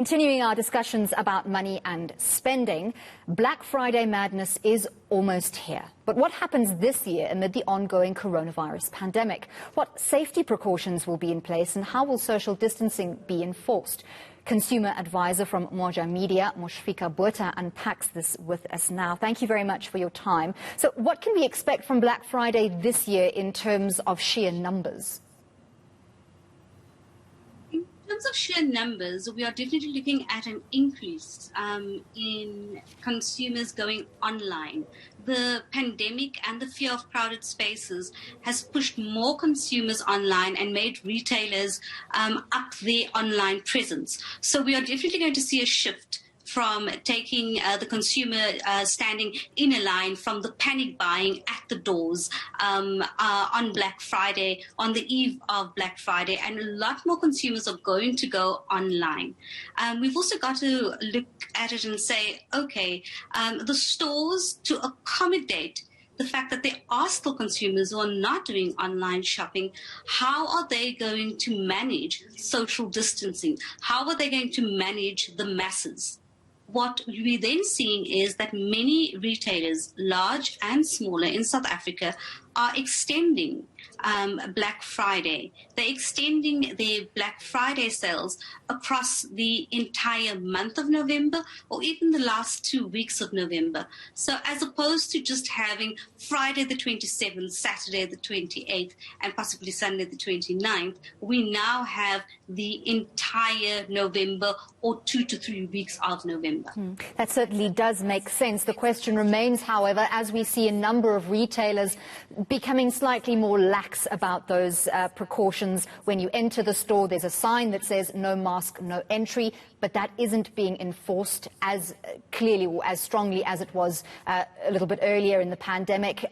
Continuing our discussions about money and spending, Black Friday madness is almost here. But what happens this year amid the ongoing coronavirus pandemic? What safety precautions will be in place and how will social distancing be enforced? Consumer advisor from Moja Media, Moeshfieka Botha, unpacks this with us now. Thank you very much for your time. So what can we expect from Black Friday this year in terms of sheer numbers? In terms of sheer numbers, we are definitely looking at an increase in consumers going online. The pandemic and the fear of crowded spaces has pushed more consumers online and made retailers up their online presence. So we are definitely going to see a shift from taking the consumer standing in a line, from the panic buying at the doors on Black Friday, on the eve of Black Friday, and a lot more consumers are going to go online. We've also got to look at it and say, okay, the stores, to accommodate the fact that there are still consumers who are not doing online shopping, how are they going to manage social distancing? How are they going to manage the masses? What we're then seeing is that many retailers, large and smaller in South Africa, are extending Black Friday. They're extending their Black Friday sales across the entire month of November or even the last 2 weeks of November. So as opposed to just having Friday the 27th, Saturday the 28th, and possibly Sunday the 29th, we now have the entire November or 2 to 3 weeks of November. That certainly does make sense. The question remains, however, as we see a number of retailers becoming slightly more lax about those precautions. When you enter the store, there's a sign that says no mask, no entry, but that isn't being enforced as clearly or as strongly as it was a little bit earlier in the pandemic.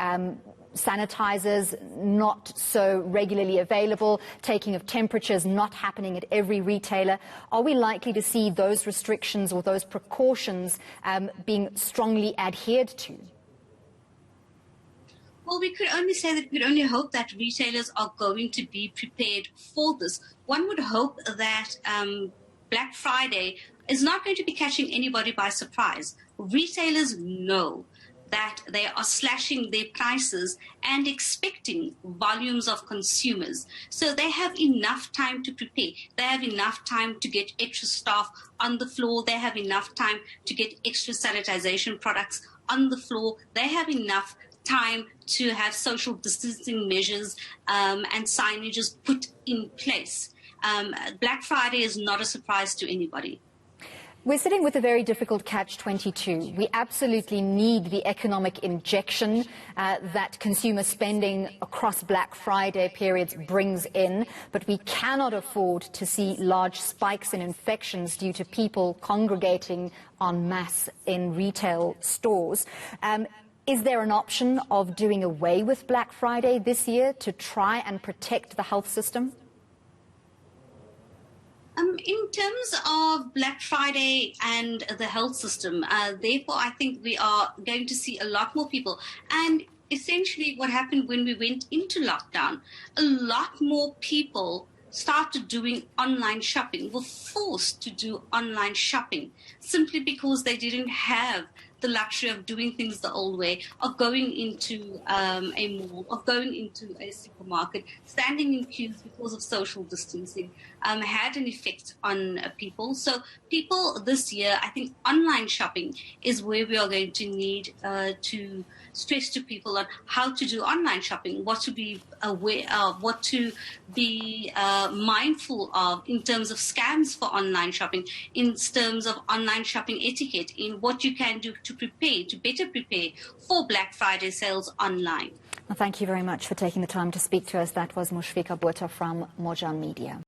Sanitizers not so regularly available, taking of temperatures not happening at every retailer. Are we likely to see those restrictions or those precautions being strongly adhered to? Well, we could only say that we'd only hope that retailers are going to be prepared for this. One would hope that Black Friday is not going to be catching anybody by surprise. Retailers know that they are slashing their prices and expecting volumes of consumers. So they have enough time to prepare. They have enough time to get extra staff on the floor. They have enough time to get extra sanitization products on the floor. They have enough time to have social distancing measures and signages put in place. Black Friday is not a surprise to anybody. We're sitting with a very difficult catch-22. We absolutely need the economic injection that consumer spending across Black Friday periods brings in, but we cannot afford to see large spikes in infections due to people congregating en masse in retail stores. Is there an option of doing away with Black Friday this year to try and protect the health system? In terms of Black Friday and the health system, therefore, I think we are going to see a lot more people. And essentially what happened when we went into lockdown, a lot more people started doing online shopping, were forced to do online shopping simply because they didn't have the luxury of doing things the old way, of going into a mall, of going into a supermarket, standing in queues because of social distancing, had an effect on people. So people this year, I think online shopping is where we are going to need to stress to people on how to do online shopping, what to be aware of, what to be mindful of in terms of scams for online shopping, in terms of online shopping etiquette, in what you can do to prepare, to better prepare for Black Friday sales online. Well, thank you very much for taking the time to speak to us. That was Moeshfieka Botha from Moja Media.